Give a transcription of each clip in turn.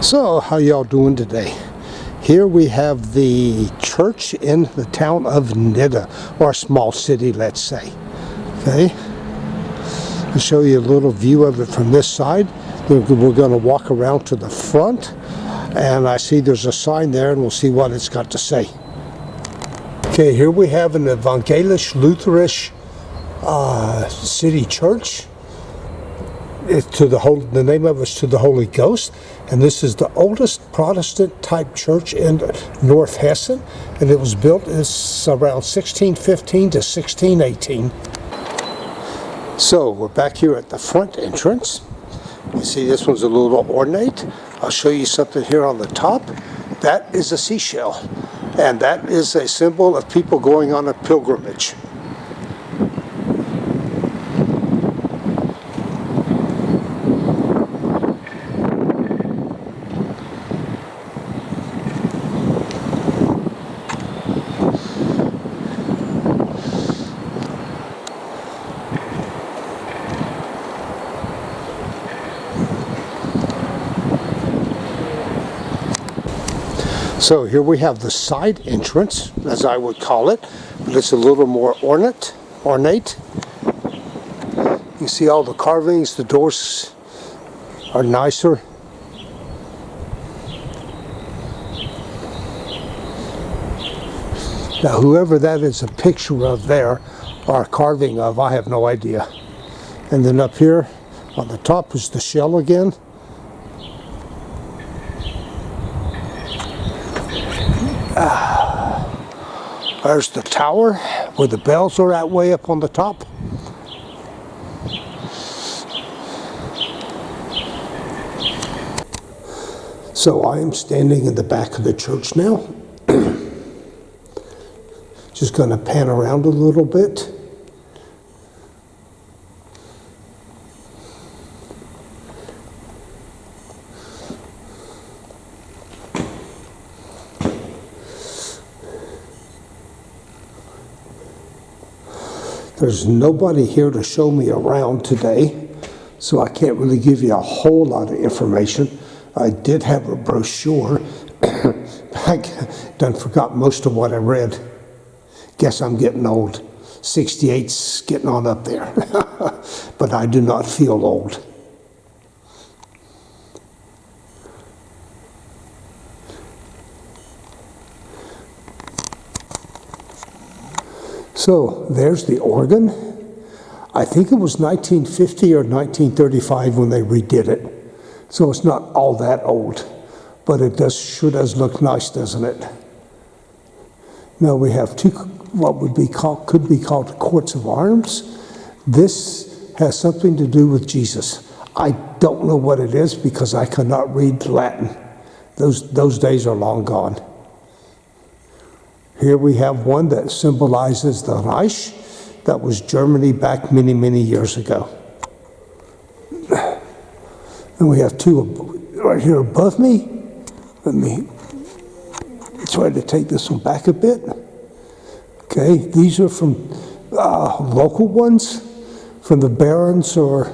So, how y'all doing today? Here we have the church in the town of Nidda, or a small city, let's say. Okay, I'll show you a little view of it from this side. We're going to walk around to the front, and I see there's a sign there, and we'll see what it's got to say. Okay, here we have an Evangelisch Lutherisch city church. It's the name of it's to the Holy Ghost, and this is the oldest Protestant type church in North Hessen, and it was built around 1615 to 1618. So we're back here at the front entrance. You see this one's a little ornate. I'll show you something here on the top. That is a seashell, and that is a symbol of people going on a pilgrimage. So here we have the side entrance, as I would call it, but it's a little more ornate. You see all the carvings, the doors are nicer. Now whoever that is a picture of there, or a carving of, I have no idea. And then up here on the top is the shell again. There's the tower where the bells are at, way up on the top. So I am standing in the back of the church now. Just going to pan around a little bit. There's nobody here to show me around today, so I can't really give you a whole lot of information. I did have a brochure. I done forgot most of what I read. Guess I'm getting old. 68's getting on up there. But I do not feel old. So there's the organ. I think it was 1950 or 1935 when they redid it. So it's not all that old, but it sure does look nice, doesn't it? Now we have two, could be called courts of arms. This has something to do with Jesus. I don't know what it is because I cannot read Latin. Those days are long gone. Here we have one that symbolizes the Reich. That was Germany back many, many years ago. And we have two right here above me. Let me try to take this one back a bit. Okay, these are from local ones, from the barons or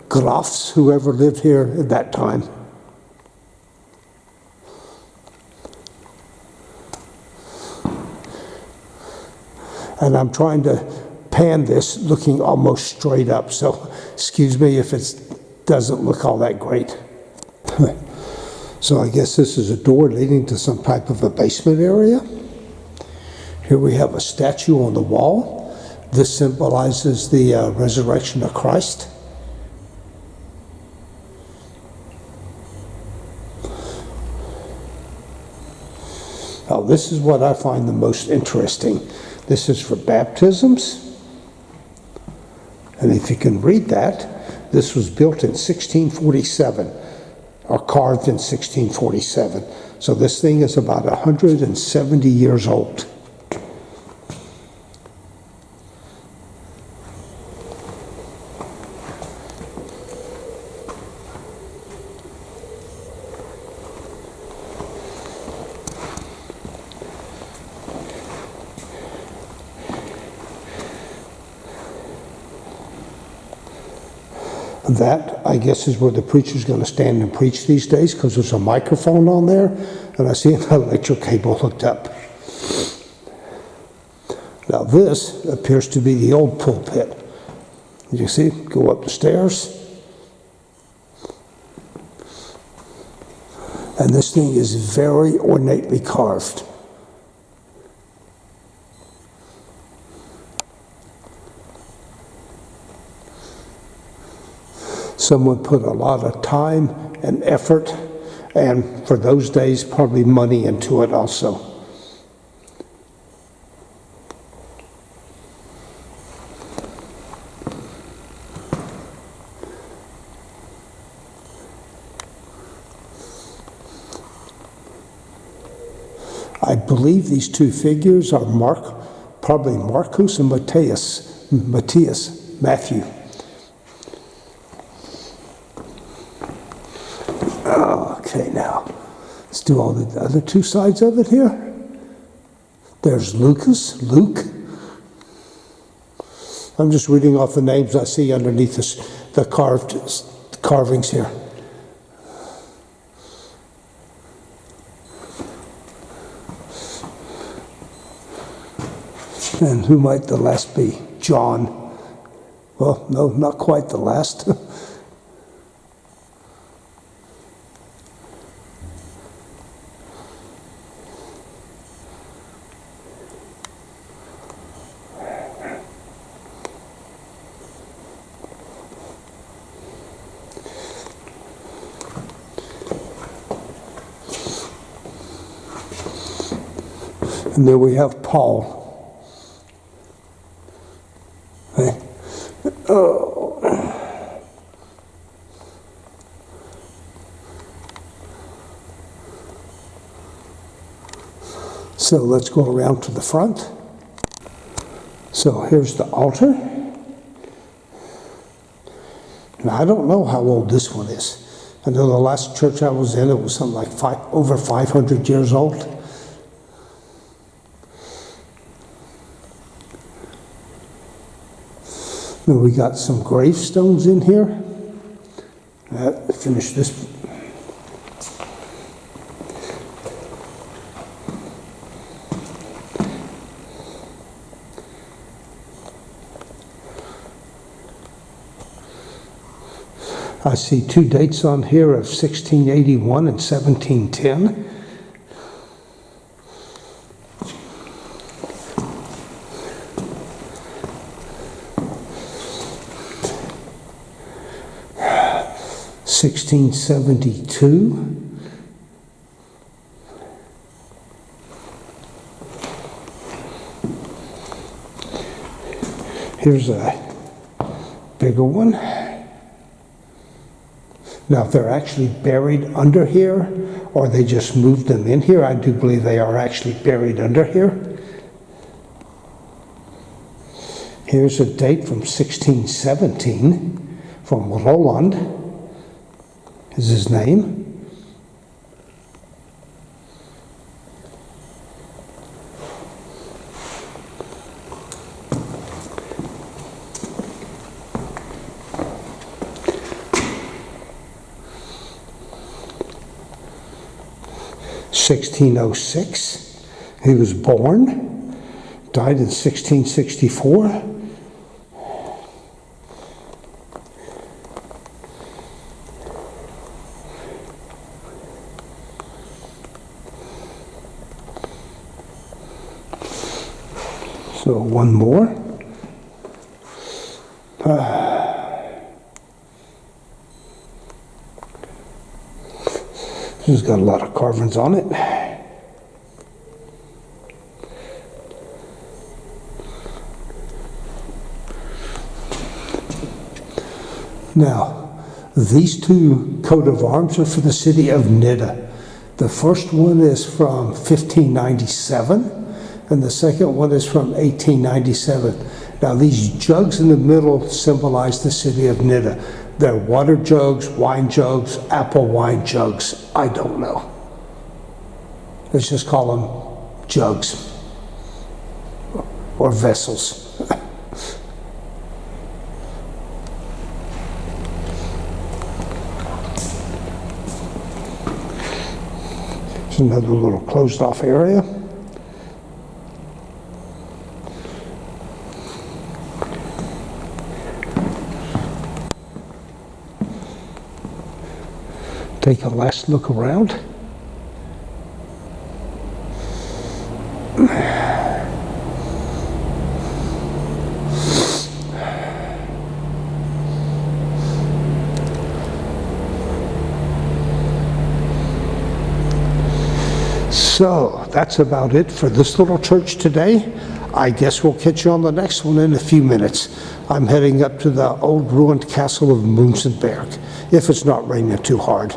grafs, whoever lived here at that time. And I'm trying to pan this looking almost straight up, so excuse me if it doesn't look all that great. So I guess this is a door leading to some type of a basement area. Here we have a statue on the wall. This symbolizes the resurrection of Christ. Now this is what I find the most interesting. This is for baptisms. And if you can read that, this was built in 1647, or carved in 1647. So this thing is about 170 years old. That, I guess, is where the preacher's going to stand and preach these days, because there's a microphone on there, and I see an electric cable hooked up. Now this appears to be the old pulpit. You see, go up the stairs. And this thing is very ornately carved. Someone put a lot of time and effort, and for those days, probably money into it also. I believe these two figures are probably Marcus and Matthew. Okay, now let's do all the other two sides of it here. There's Luke. I'm just reading off the names I see underneath the carvings here. And who might the last be? John. Well, no, not quite the last. And then we have Paul. So let's go around to the front. So here's the altar. Now I don't know how old this one is. I know the last church I was in, it was something like over 500 years old. Then we got some gravestones in here. Finish this. I see two dates on here of 1681 and 1710. $1672. Here's a bigger one. Now, if they're actually buried under here, or they just moved them in here, I do believe they are actually buried under here. Here's a date from 1617 from Roland, is his name. (1606), he was born, died in 1664. So one more. This has got a lot of carvings on it. Now, these two coat of arms are for the city of Nidda. The first one is from 1597, and the second one is from 1897. Now, these jugs in the middle symbolize the city of Nidda. They're water jugs, wine jugs, apple wine jugs. I don't know. Let's just call them jugs or vessels. There's another little closed off area. Take a last look around. So that's about it for this little church today. I guess we'll catch you on the next one in a few minutes. I'm heading up to the old ruined castle of Moonsenberg, if it's not raining too hard.